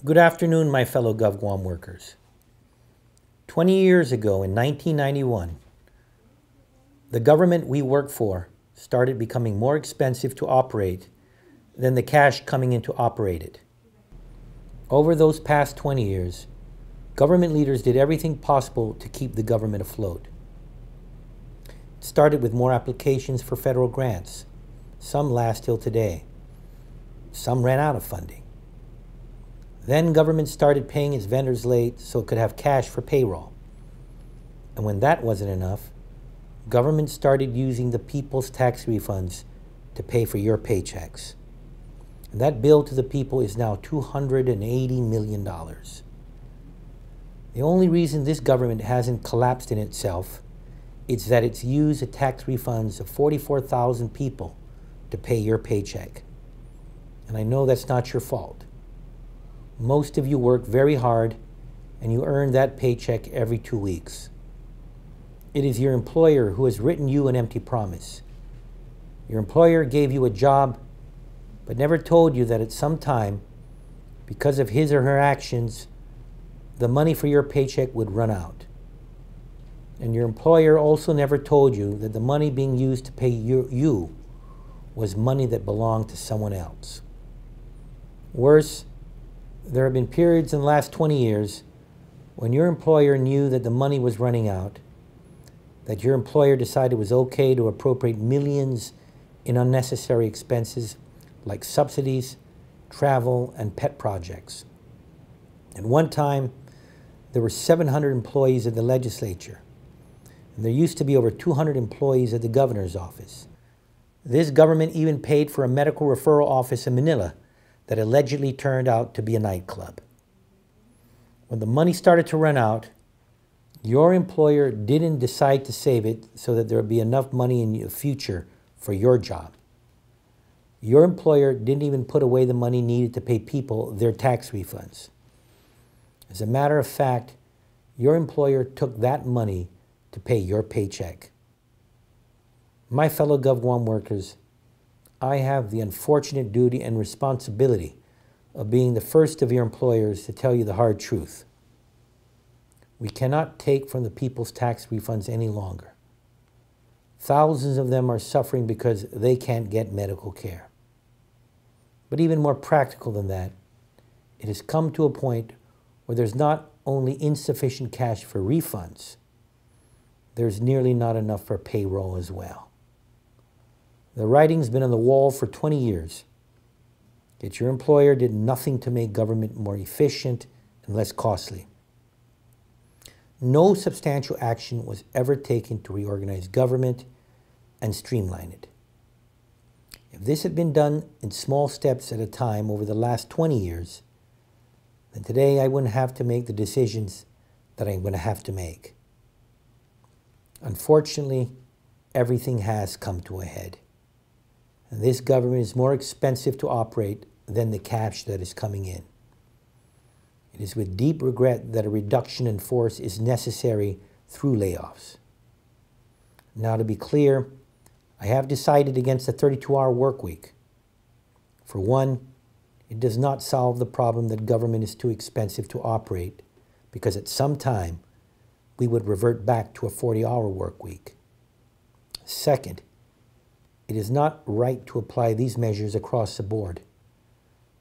Good afternoon, my fellow Guam workers. 20 years ago, in 1991, the government we work for started becoming more expensive to operate than the cash coming in to operate it. Over those past 20 years, government leaders did everything possible to keep the government afloat. It started with more applications for federal grants. Some last till today. Some ran out of funding. Then government started paying its vendors late so it could have cash for payroll. And when that wasn't enough, government started using the people's tax refunds to pay for your paychecks. And that bill to the people is now $280 million. The only reason this government hasn't collapsed in itself is that it's used the tax refunds of 44,000 people to pay your paycheck. And I know that's not your fault. Most of you work very hard and you earn that paycheck every 2 weeks. It is your employer who has written you an empty promise. Your employer gave you a job but never told you that at some time, because of his or her actions, the money for your paycheck would run out. And your employer also never told you that the money being used to pay you was money that belonged to someone else. Worse, there have been periods in the last 20 years when your employer knew that the money was running out, that your employer decided it was okay to appropriate millions in unnecessary expenses like subsidies, travel, and pet projects. At one time, there were 700 employees at the legislature, and there used to be over 200 employees at the governor's office. This government even paid for a medical referral office in Manila that allegedly turned out to be a nightclub. When the money started to run out, your employer didn't decide to save it so that there would be enough money in the future for your job. Your employer didn't even put away the money needed to pay people their tax refunds. As a matter of fact, your employer took that money to pay your paycheck. My fellow Guam workers, I have the unfortunate duty and responsibility of being the first of your employers to tell you the hard truth. We cannot take from the people's tax refunds any longer. Thousands of them are suffering because they can't get medical care. But even more practical than that, it has come to a point where there's not only insufficient cash for refunds, there's nearly not enough for payroll as well. The writing's been on the wall for 20 years. Yet your employer did nothing to make government more efficient and less costly. No substantial action was ever taken to reorganize government and streamline it. If this had been done in small steps at a time over the last 20 years, then today I wouldn't have to make the decisions that I'm going to have to make. Unfortunately, everything has come to a head. And this government is more expensive to operate than the cash that is coming in. It is with deep regret that a reduction in force is necessary through layoffs. Now, to be clear, I have decided against a 32-hour work week. For one, it does not solve the problem that government is too expensive to operate, because at some time we would revert back to a 40-hour work week. Second, it is not right to apply these measures across the board.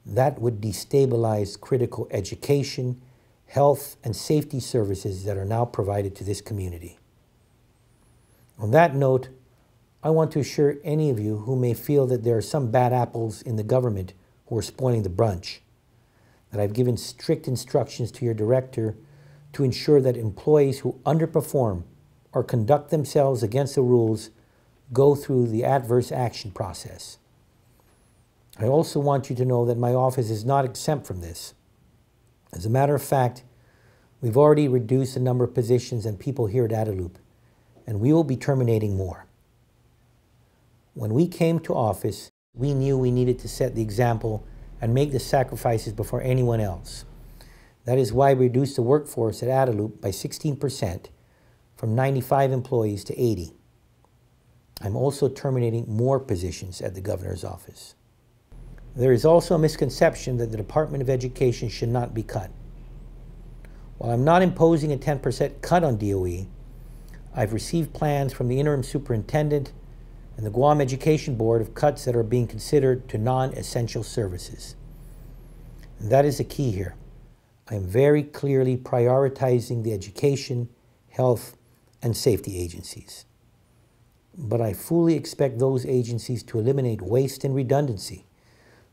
That would destabilize critical education, health, and safety services that are now provided to this community. On that note, I want to assure any of you who may feel that there are some bad apples in the government who are spoiling the brunch, that I've given strict instructions to your director to ensure that employees who underperform or conduct themselves against the rules go through the adverse action process. I also want you to know that my office is not exempt from this. As a matter of fact, we've already reduced the number of positions and people here at Guadalupe, and we will be terminating more. When we came to office, we knew we needed to set the example and make the sacrifices before anyone else. That is why we reduced the workforce at Guadalupe by 16%, from 95 employees to 80. I'm also terminating more positions at the governor's office. There is also a misconception that the Department of Education should not be cut. While I'm not imposing a 10% cut on DOE, I've received plans from the interim superintendent and the Guam Education Board of cuts that are being considered to non-essential services. And that is the key here. I am very clearly prioritizing the education, health, and safety agencies. But I fully expect those agencies to eliminate waste and redundancy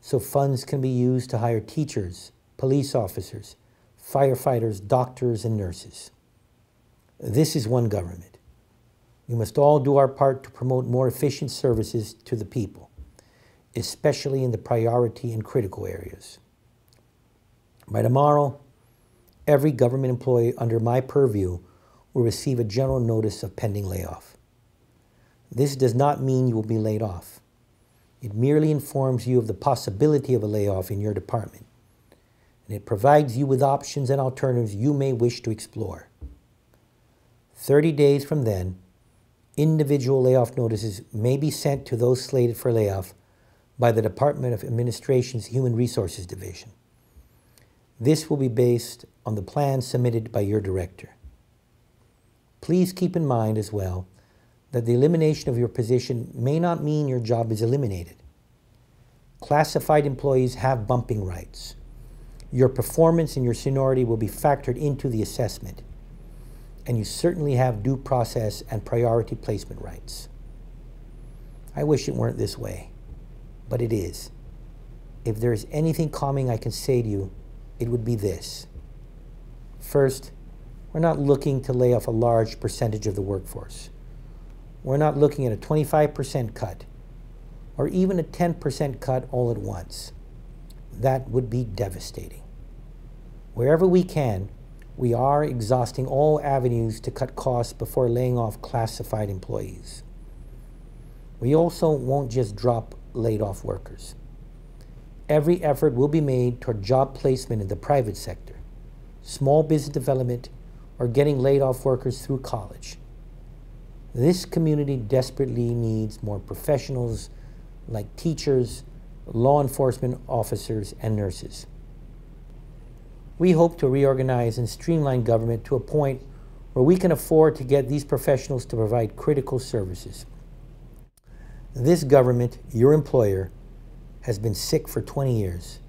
so funds can be used to hire teachers, police officers, firefighters, doctors, and nurses. This is one government. We must all do our part to promote more efficient services to the people, especially in the priority and critical areas. By tomorrow, every government employee under my purview will receive a general notice of pending layoff. This does not mean you will be laid off. It merely informs you of the possibility of a layoff in your department, and it provides you with options and alternatives you may wish to explore. 30 days from then, individual layoff notices may be sent to those slated for layoff by the Department of Administration's Human Resources Division. This will be based on the plan submitted by your director. Please keep in mind as well that the elimination of your position may not mean your job is eliminated. Classified employees have bumping rights. Your performance and your seniority will be factored into the assessment, and you certainly have due process and priority placement rights. I wish it weren't this way, but it is. If there is anything calming I can say to you, it would be this. First, we're not looking to lay off a large percentage of the workforce. We're not looking at a 25% cut or even a 10% cut all at once. That would be devastating. Wherever we can, we are exhausting all avenues to cut costs before laying off classified employees. We also won't just drop laid off workers. Every effort will be made toward job placement in the private sector, small business development, or getting laid off workers through college. This community desperately needs more professionals like teachers, law enforcement officers, and nurses. We hope to reorganize and streamline government to a point where we can afford to get these professionals to provide critical services. This government, your employer, has been sick for 20 years.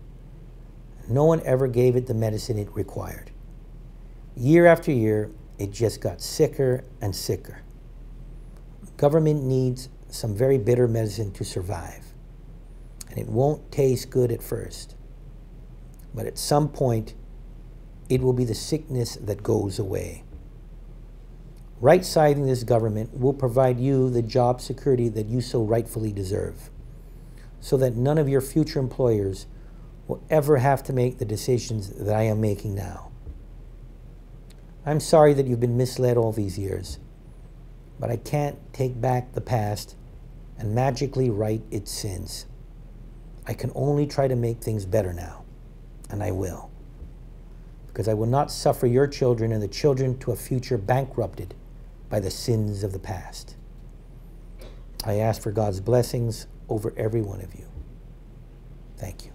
No one ever gave it the medicine it required. Year after year, it just got sicker and sicker. Government needs some very bitter medicine to survive, and it won't taste good at first. But at some point, it will be the sickness that goes away. Right-sizing this government will provide you the job security that you so rightfully deserve, so that none of your future employers will ever have to make the decisions that I am making now. I'm sorry that you've been misled all these years, but I can't take back the past and magically right its sins. I can only try to make things better now, and I will. Because I will not suffer your children and the children to a future bankrupted by the sins of the past. I ask for God's blessings over every one of you. Thank you.